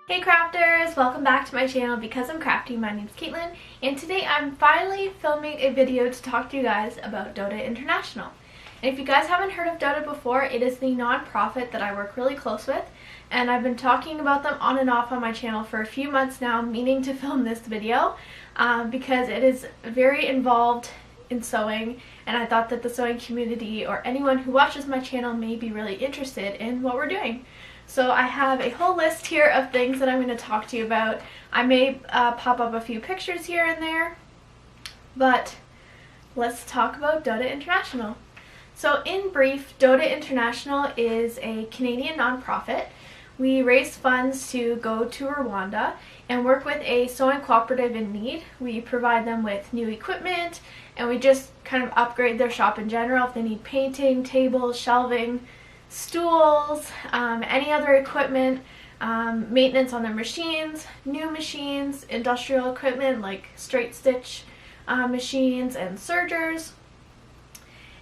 Hey crafters! Welcome back to my channel Because I'm Crafty. My name's Caitlin, and today I'm finally filming a video to talk to you guys about DODA International. And if you guys haven't heard of DODA before, it is the non-profit that I work really close with, and I've been talking about them on and off on my channel for a few months now, meaning to film this video because it is very involved in sewing, and I thought that the sewing community or anyone who watches my channel may be really interested in what we're doing. So I have a whole list here of things that I'm going to talk to you about. I may pop up a few pictures here and there, but let's talk about DODA International. So in brief, DODA International is a Canadian nonprofit. We raise funds to go to Rwanda and work with a sewing cooperative in need. We provide them with new equipment, and we just kind of upgrade their shop in general if they need painting, tables, shelving, stools, any other equipment, maintenance on their machines, new machines, industrial equipment like straight stitch machines and sergers.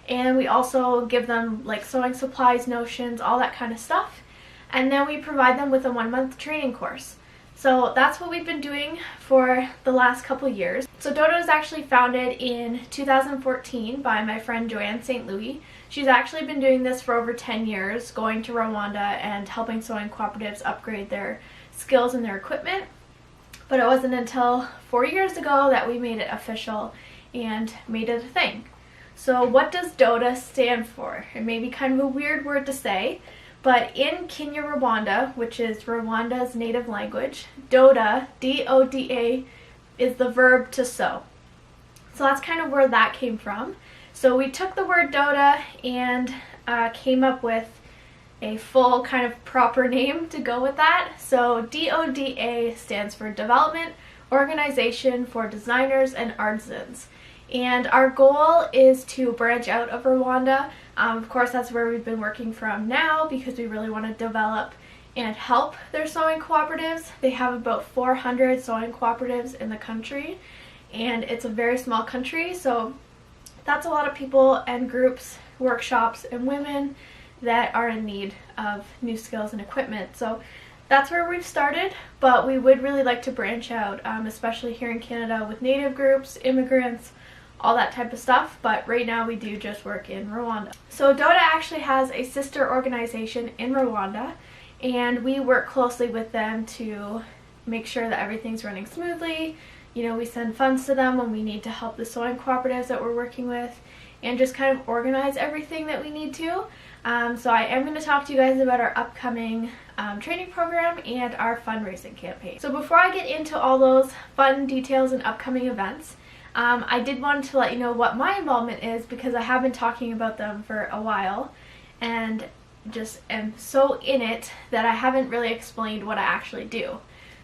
And we also give them like sewing supplies, notions, all that kind of stuff. And then we provide them with a 1-month training course. So that's what we've been doing for the last couple years. So DODA was actually founded in 2014 by my friend Joanne St. Louis. She's actually been doing this for over 10 years, going to Rwanda and helping sewing cooperatives upgrade their skills and their equipment. But it wasn't until 4 years ago that we made it official and made it a thing. So what does DODA stand for? It may be kind of a weird word to say, but in Kenya, Rwanda, which is Rwanda's native language, DODA, D-O-D-A, is the verb to sew. So that's kind of where that came from. So we took the word DODA and came up with a full kind of proper name to go with that. So DODA stands for Development Organization for Designers and Artisans. And our goal is to branch out of Rwanda. Of course, that's where we've been working from now because we really want to develop and help their sewing cooperatives. They have about 400 sewing cooperatives in the country, and it's a very small country, so that's a lot of people and groups, workshops, and women that are in need of new skills and equipment. So that's where we've started, but we would really like to branch out, especially here in Canada with Native groups, immigrants, all that type of stuff, but right now we do just work in Rwanda. So DODA actually has a sister organization in Rwanda, and we work closely with them to make sure that everything's running smoothly. You know, we send funds to them when we need to help the sewing cooperatives that we're working with and just kind of organize everything that we need to. So I am going to talk to you guys about our upcoming training program and our fundraising campaign. So before I get into all those fun details and upcoming events, I did want to let you know what my involvement is because I have been talking about them for a while and just am so in it that I haven't really explained what I actually do.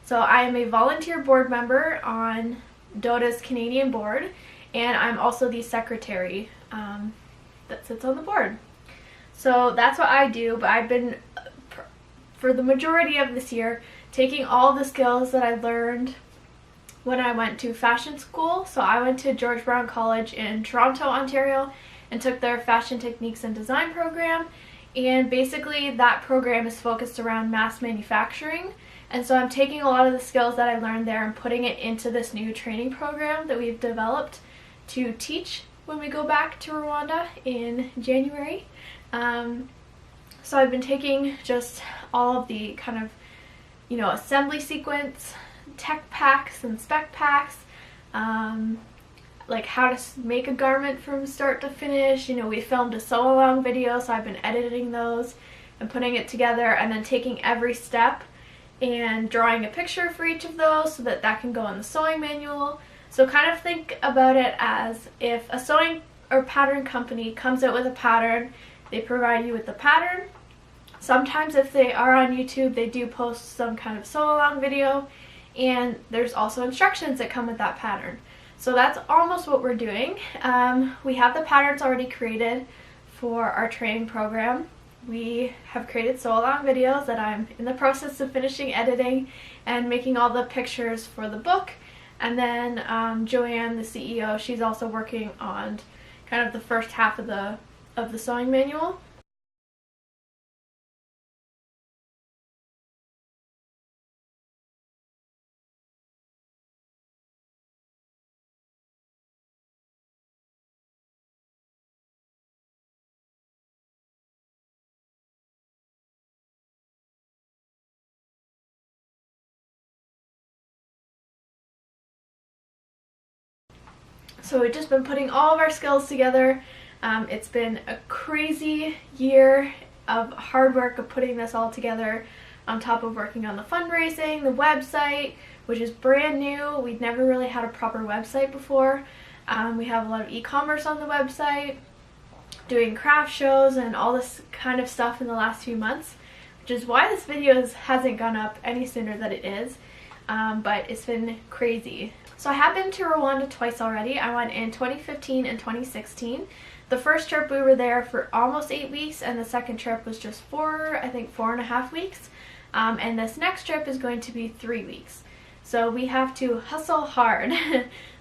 So I am a volunteer board member on DODA's Canadian board, and I'm also the secretary that sits on the board. So that's what I do, but I've been, for the majority of this year, taking all the skills that I learned when I went to fashion school. So I went to George Brown College in Toronto, Ontario, and took their Fashion Techniques and Design program. And basically that program is focused around mass manufacturing. And so I'm taking a lot of the skills that I learned there and putting it into this new training program that we've developed to teach when we go back to Rwanda in January. So I've been taking just all of the kind of, you know, assembly sequence, tech packs and spec packs, like how to make a garment from start to finish. You know, we filmed a sew along video, so I've been editing those and putting it together and then taking every step and drawing a picture for each of those so that that can go in the sewing manual. So kind of think about it as if a sewing or pattern company comes out with a pattern, they provide you with the pattern. Sometimes if they are on YouTube, they do post some kind of sew along video, and there's also instructions that come with that pattern. So that's almost what we're doing. We have the patterns already created for our training program. We have created sew along videos that I'm in the process of finishing editing and making all the pictures for the book. And then Joanne, the CEO, she's also working on kind of the first half of the sewing manual. So we've just been putting all of our skills together. It's been a crazy year of hard work of putting this all together, on top of working on the fundraising, the website, which is brand new. We'd never really had a proper website before. We have a lot of e-commerce on the website, doing craft shows and all this kind of stuff in the last few months, which is why this video hasn't gone up any sooner than it is, but it's been crazy. So I have been to Rwanda twice already. I went in 2015 and 2016. The first trip we were there for almost 8 weeks, and the second trip was just 4.5 weeks. And this next trip is going to be 3 weeks. So we have to hustle hard.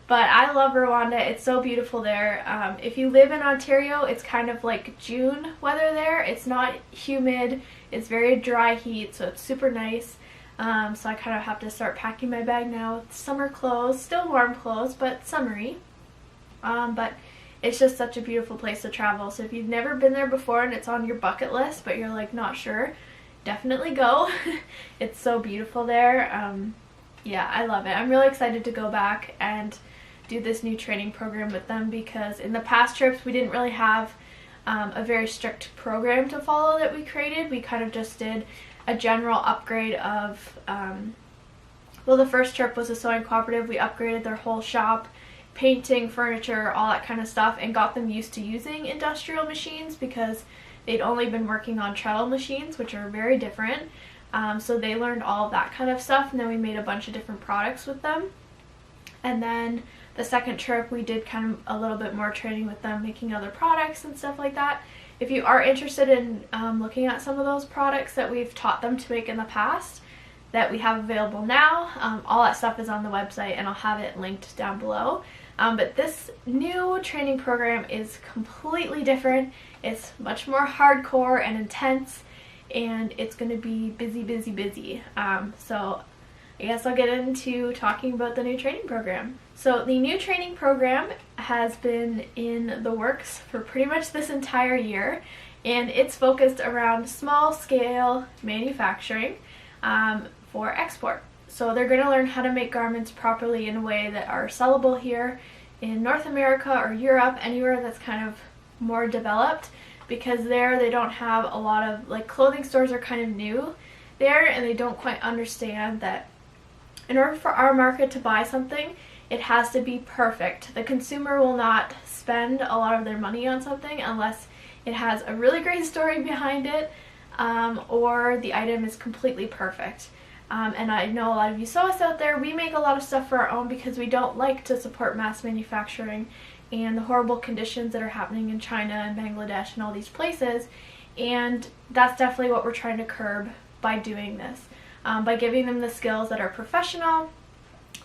But I love Rwanda. It's so beautiful there. If you live in Ontario, it's kind of like June weather there. It's not humid. It's very dry heat, so it's super nice. So I kind of have to start packing my bag now with summer clothes, still warm clothes, but summery. But it's just such a beautiful place to travel. So if you've never been there before and it's on your bucket list, but you're like not sure, definitely go. It's so beautiful there. Yeah, I love it. I'm really excited to go back and do this new training program with them, because in the past trips we didn't really have a very strict program to follow that we created. We kind of just did a general upgrade of, well, the first trip was a sewing cooperative. We upgraded their whole shop, painting, furniture, all that kind of stuff, and got them used to using industrial machines because they'd only been working on treadle machines, which are very different. So they learned all of that kind of stuff, and then we made a bunch of different products with them. And then the second trip we did kind of a little bit more training with them, making other products and stuff like that. If you are interested in looking at some of those products that we've taught them to make in the past that we have available now, all that stuff is on the website, and I'll have it linked down below. But this new training program is completely different. It's much more hardcore and intense, and it's going to be busy. So I guess I'll get into talking about the new training program. So the new training program has been in the works for pretty much this entire year, and it's focused around small scale manufacturing for export. So they're going to learn how to make garments properly in a way that are sellable here in North America or Europe, anywhere that's kind of more developed, because there they don't have a lot of, like, clothing stores are kind of new there, and they don't quite understand that in order for our market to buy something, it has to be perfect. The consumer will not spend a lot of their money on something unless it has a really great story behind it, or the item is completely perfect. And I know a lot of you sew us out there, we make a lot of stuff for our own because we don't like to support mass manufacturing and the horrible conditions that are happening in China and Bangladesh and all these places. And that's definitely what we're trying to curb by doing this. By giving them the skills that are professional,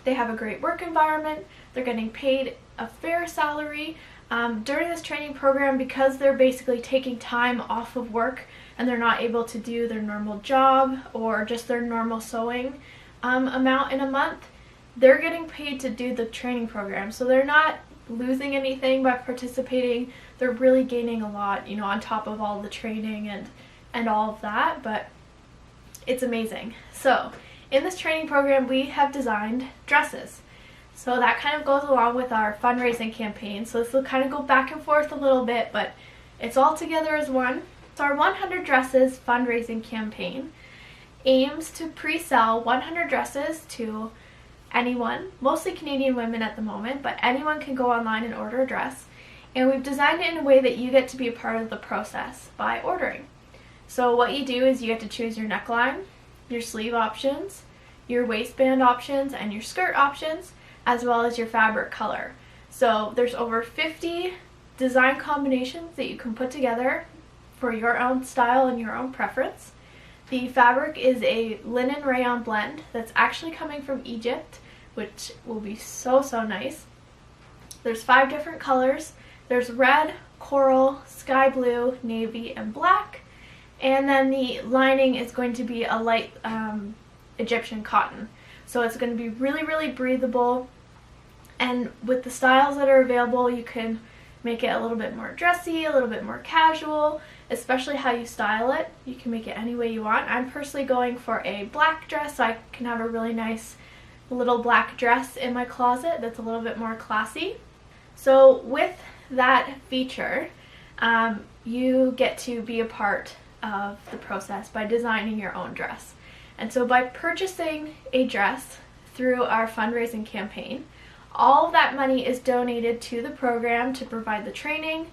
they have a great work environment, they're getting paid a fair salary. During this training program, because they're basically taking time off of work and they're not able to do their normal job or just their normal sewing amount in a month, they're getting paid to do the training program. So they're not losing anything by participating. They're really gaining a lot, you know, on top of all the training and all of that, but it's amazing. So in this training program, we have designed dresses. So that kind of goes along with our fundraising campaign. So this will kind of go back and forth a little bit, but it's all together as one. So our 100 Dresses fundraising campaign aims to pre-sell 100 dresses to anyone, mostly Canadian women at the moment, but anyone can go online and order a dress. And we've designed it in a way that you get to be a part of the process by ordering. So what you do is you get to choose your neckline, your sleeve options, your waistband options, and your skirt options, as well as your fabric color. So there's over 50 design combinations that you can put together for your own style and your own preference. The fabric is a linen rayon blend that's actually coming from Egypt, which will be so nice. There's 5 different colors. There's red, coral, sky blue, navy, and black. And then the lining is going to be a light Egyptian cotton. So it's going to be really breathable. And with the styles that are available, you can make it a little bit more dressy, a little bit more casual, especially how you style it. You can make it any way you want. I'm personally going for a black dress, so I can have a really nice little black dress in my closet that's a little bit more classy. So with that feature, you get to be a part of the process by designing your own dress. And so by purchasing a dress through our fundraising campaign, all of that money is donated to the program to provide the training,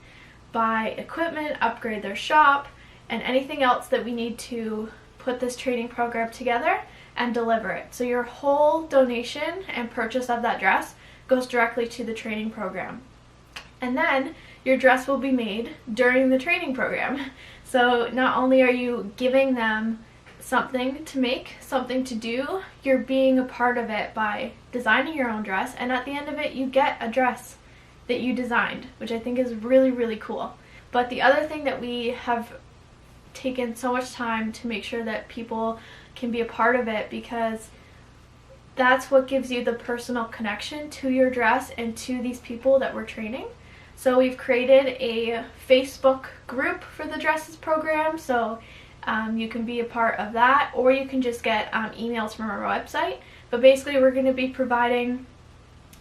buy equipment, upgrade their shop, and anything else that we need to put this training program together and deliver it. So your whole donation and purchase of that dress goes directly to the training program. And then your dress will be made during the training program. So not only are you giving them something to make, something to do, you're being a part of it by designing your own dress, and at the end of it you get a dress that you designed, which I think is really, really cool. But the other thing that we have taken so much time to make sure that people can be a part of it, because that's what gives you the personal connection to your dress and to these people that we're training. So we've created a Facebook group for the dresses program, so you can be a part of that, or you can just get emails from our website. But basically we're going to be providing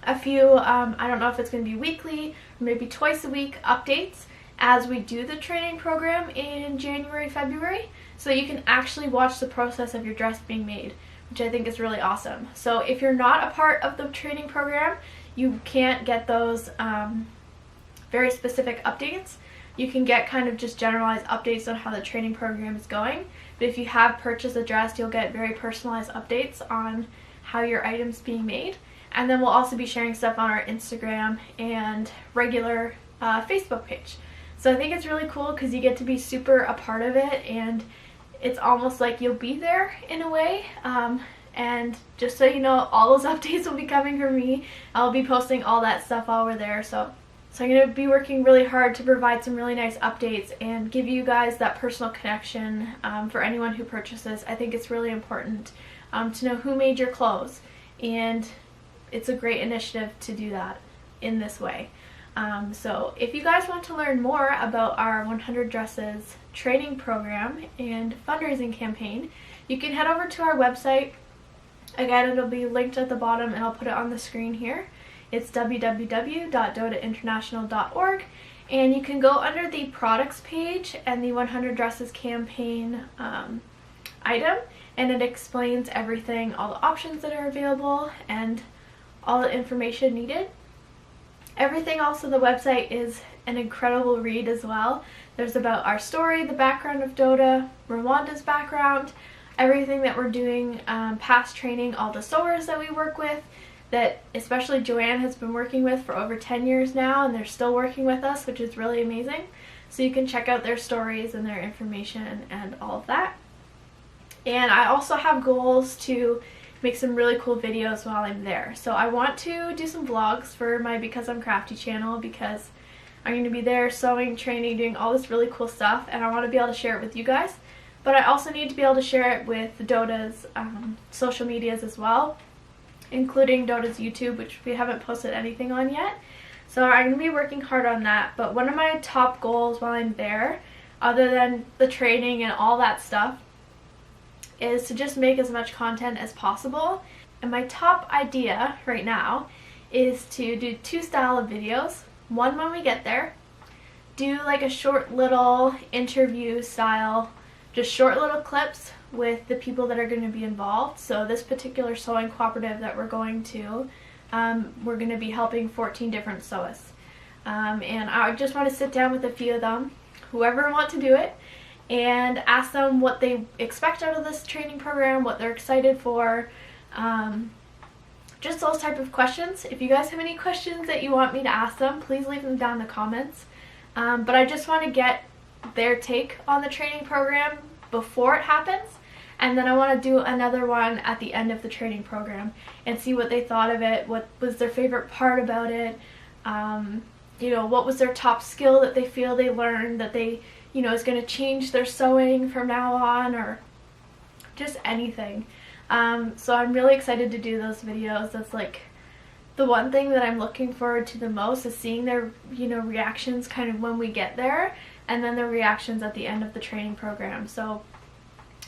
a few, I don't know if it's going to be weekly or maybe twice a week updates as we do the training program in January, February, so that you can actually watch the process of your dress being made, which I think is really awesome. So if you're not a part of the training program, you can't get those very specific updates. You can get kind of just generalized updates on how the training program is going. But if you have purchased a dress, you'll get very personalized updates on how your item's being made. And then we'll also be sharing stuff on our Instagram and regular Facebook page. So I think it's really cool because you get to be super a part of it, and it's almost like you'll be there in a way. And just so you know, all those updates will be coming from me. I'll be posting all that stuff while we're there. So I'm going to be working really hard to provide some really nice updates and give you guys that personal connection for anyone who purchases. I think it's really important to know who made your clothes, and it's a great initiative to do that in this way. So if you guys want to learn more about our 100 Dresses training program and fundraising campaign, you can head over to our website. Again, it'll be linked at the bottom and I'll put it on the screen here. It's www.dodainternational.org, and you can go under the products page and the 100 Dresses campaign item, and it explains everything, all the options that are available and all the information needed. Everything else on the website is an incredible read as well. There's about our story, the background of DODA, Rwanda's background, everything that we're doing, past training, all the sewers that we work with, that especially Joanne has been working with for over 10 years now, and they're still working with us, which is really amazing. So you can check out their stories and their information and all of that. And I also have goals to make some really cool videos while I'm there. So I want to do some vlogs for my Because I'm Crafty channel, because I'm going to be there sewing, training, doing all this really cool stuff, and I want to be able to share it with you guys. But I also need to be able to share it with DODA's social medias as well, including DODA's YouTube, which we haven't posted anything on yet. So I'm going to be working hard on that. But one of my top goals while I'm there, other than the training and all that stuff, is to just make as much content as possible. And my top idea right now is to do two style of videos. One when we get there, do like a short little interview style, just short little clips with the people that are going to be involved. So this particular sewing cooperative that we're going to, we're going to be helping 14 different sewists. And I just want to sit down with a few of them, whoever want to do it, and ask them what they expect out of this training program, what they're excited for, just those type of questions. If you guys have any questions that you want me to ask them, please leave them down in the comments. But I just want to get their take on the training program before it happens, and then I want to do another one at the end of the training program and see what they thought of it, what was their favorite part about it, you know, what was their top skill that they feel they learned that they, you know, is going to change their sewing from now on, or just anything. So I'm really excited to do those videos. That's like the one thing that I'm looking forward to the most, is seeing their, you know, reactions kind of when we get there, and then their reactions at the end of the training program. So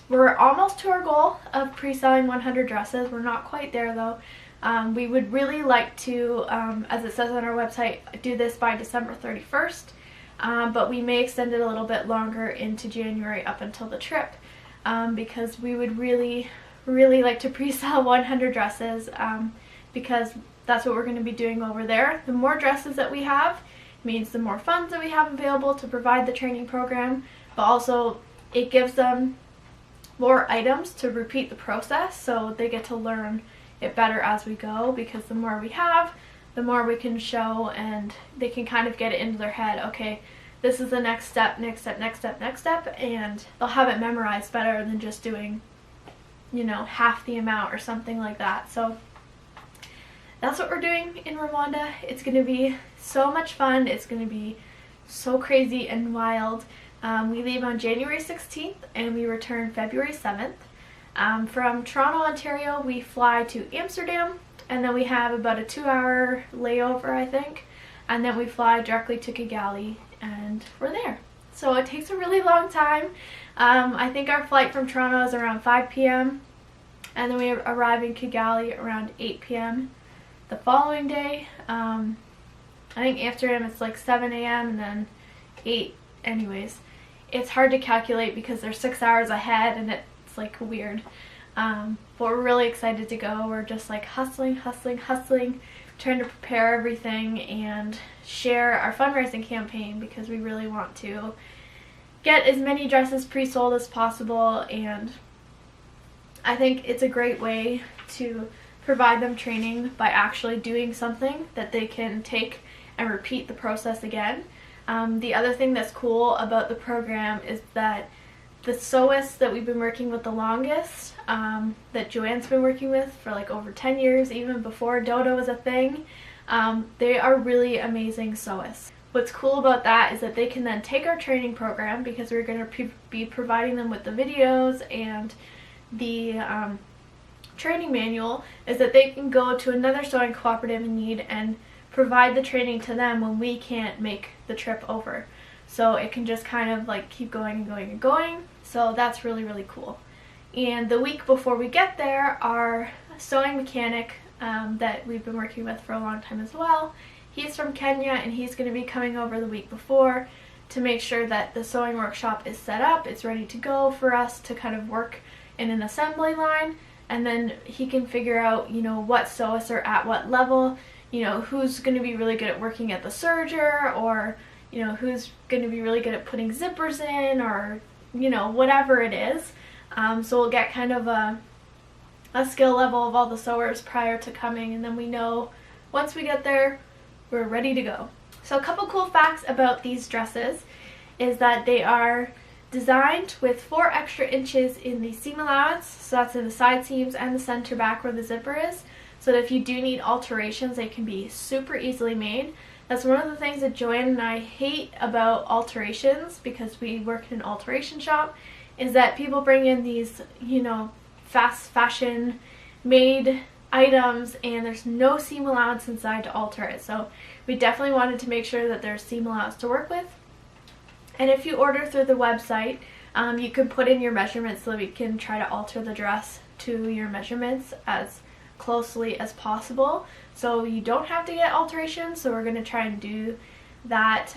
we're almost to our goal of pre-selling 100 dresses. We're not quite there though, We would really like to, as it says on our website, do this by December 31st, but we may extend it a little bit longer into January up until the trip, because we would really like to pre-sell 100 dresses, because that's what we're going to be doing over there. The more dresses that we have means the more funds that we have available to provide the training program, but also it gives them more items to repeat the process, so they get to learn it better as we go, because the more we have, the more we can show, and they can kind of get it into their head, okay, this is the next step, next step, next step, next step, and they'll have it memorized better than just doing, you know, half the amount or something like that. So that's what we're doing in Rwanda. It's going to be so much fun. It's going to be so crazy and wild. We leave on January 16th and we return February 7th. From Toronto, Ontario, we fly to Amsterdam, and then we have about a 2-hour layover, I think, and then we fly directly to Kigali, and we're there. So it takes a really long time. I think our flight from Toronto is around 5 p.m. and then we arrive in Kigali around 8 p.m. the following day. I think Amsterdam it's like 7 a.m. and then 8. Anyways, it's hard to calculate because they're 6 hours ahead and it's like weird. But we're really excited to go. We're just like hustling, trying to prepare everything and share our fundraising campaign, because we really want to get as many dresses pre-sold as possible, and I think it's a great way to provide them training by actually doing something that they can take and repeat the process again. The other thing that's cool about the program is that the sewists that we've been working with the longest, that Joanne's been working with for like over 10 years, even before DODA was a thing, they are really amazing sewists. What's cool about that is that they can then take our training program, because we're going to be providing them with the videos and the training manual, is that they can go to another sewing cooperative in need and provide the training to them when we can't make the trip over. So it can just kind of like keep going and going and going. So that's really cool. And the week before we get there, our sewing mechanic that we've been working with for a long time as well, he's from Kenya, and he's going to be coming over the week before to make sure that the sewing workshop is set up, it's ready to go for us to kind of work in an assembly line, and then he can figure out, you know, what sewists are at what level, you know, who's going to be really good at working at the serger, or, you know, who's going to be really good at putting zippers in, or, you know, whatever it is. So we'll get kind of a skill level of all the sewers prior to coming, and then we know once we get there, we're ready to go. So a couple cool facts about these dresses is that they are designed with 4 extra inches in the seam allowance, so that's in the side seams and the center back where the zipper is, so that if you do need alterations, they can be super easily made. That's one of the things that Joanne and I hate about alterations, because we work in an alteration shop, is that people bring in these, you know, fast fashion made items and there's no seam allowance inside to alter it. So we definitely wanted to make sure that there's seam allowance to work with. And if you order through the website, you can put in your measurements so that we can try to alter the dress to your measurements as closely as possible, so you don't have to get alterations. So we're going to try and do that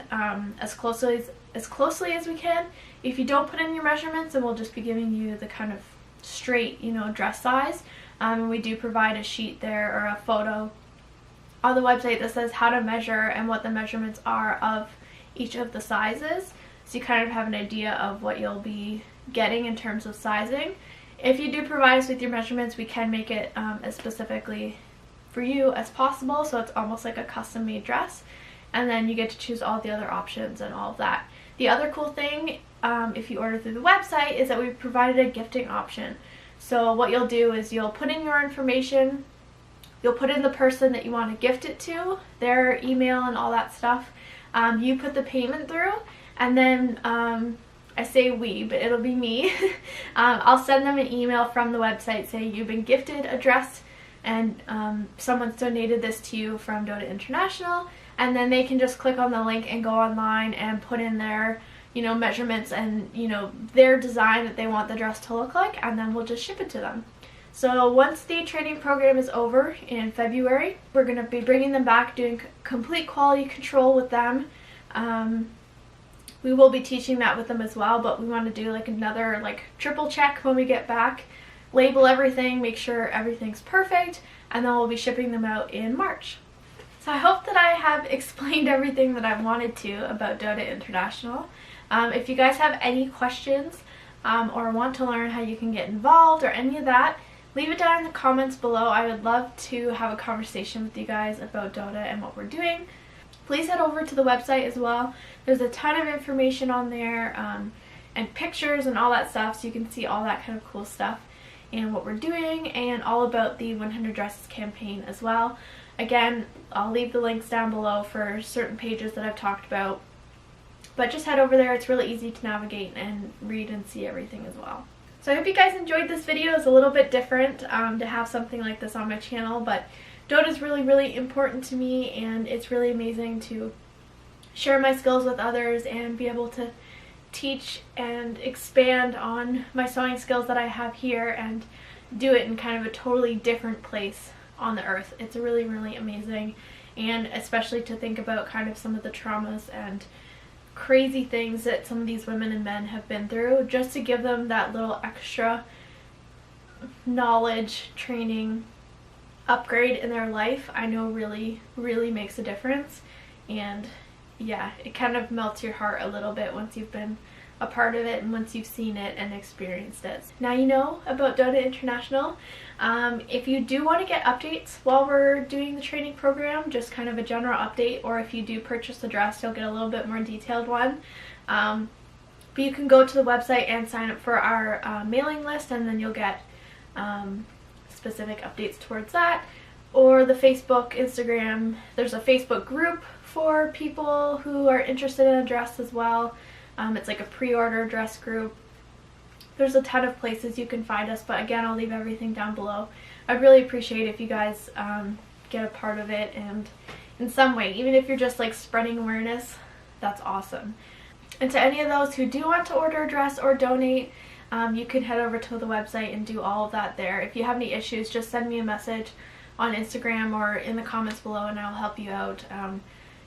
as closely as we can. If you don't put in your measurements, then we'll just be giving you the kind of straight, you know, dress size. We do provide a sheet there, or a photo on the website, that says how to measure and what the measurements are of each of the sizes, so you kind of have an idea of what you'll be getting in terms of sizing. If you do provide us with your measurements, we can make it as specifically for you as possible, so it's almost like a custom made dress, and then you get to choose all the other options and all of that. The other cool thing, if you order through the website, is that we've provided a gifting option. So what you'll do is you'll put in your information, you'll put in the person that you want to gift it to, their email and all that stuff. You put the payment through, and then I say we, but it'll be me. I'll send them an email from the website saying you've been gifted a dress and someone's donated this to you from DODA International, and then they can just click on the link and go online and put in their, you know, measurements and, you know, their design that they want the dress to look like, and then we'll just ship it to them. So once the training program is over in February, we're going to be bringing them back, doing complete quality control with them. We will be teaching that with them as well, but we want to do like another triple check when we get back, label everything, make sure everything's perfect, and then we'll be shipping them out in March. So I hope that I have explained everything that I wanted to about DODA International. If you guys have any questions or want to learn how you can get involved or any of that, leave it down in the comments below. I would love to have a conversation with you guys about DODA and what we're doing. Please head over to the website as well. There's a ton of information on there and pictures and all that stuff, so you can see all that kind of cool stuff and what we're doing, and all about the 100 Dresses campaign as well. Again, I'll leave the links down below for certain pages that I've talked about, but just head over there. It's really easy to navigate and read and see everything as well. So I hope you guys enjoyed this video. It's a little bit different to have something like this on my channel, but DODA is really, really important to me, and it's really amazing to share my skills with others and be able to teach and expand on my sewing skills that I have here and do it in kind of a totally different place on the earth. It's really, really amazing, and especially to think about kind of some of the traumas and crazy things that some of these women and men have been through, just to give them that little extra knowledge, training, upgrade in their life, I know really, really makes a difference. And yeah, it kind of melts your heart a little bit once you've been a part of it and once you've seen it and experienced it. Now you know about DODA International. If you do want to get updates while we're doing the training program, just kind of a general update, or if you do purchase the dress, you'll get a little bit more detailed one. But you can go to the website and sign up for our mailing list, and then you'll get specific updates towards that. Or the Facebook, Instagram, there's a Facebook group for people who are interested in a dress as well. It's like a pre-order dress group. There's a ton of places you can find us, but again, I'll leave everything down below. I'd really appreciate if you guys get a part of it, and in some way, even if you're just like spreading awareness, that's awesome. And to any of those who do want to order a dress or donate, you can head over to the website and do all of that there. If you have any issues, just send me a message on Instagram or in the comments below, and I'll help you out,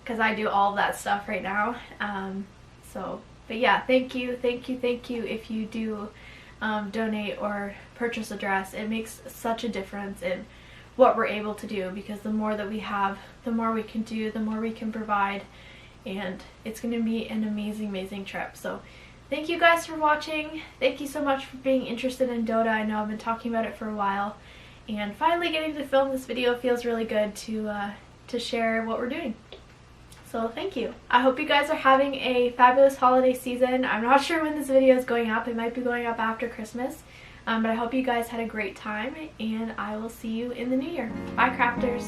because I do all of that stuff right now. But yeah, thank you if you do donate or purchase a dress. It makes such a difference in what we're able to do, because the more that we have, the more we can do, the more we can provide, and it's going to be an amazing, amazing trip. So thank you guys for watching. Thank you so much for being interested in DODA. I know I've been talking about it for a while, and finally getting to film this video feels really good to share what we're doing. So thank you. I hope you guys are having a fabulous holiday season. I'm not sure when this video is going up. It might be going up after Christmas. But I hope you guys had a great time, and I will see you in the new year. Bye, crafters.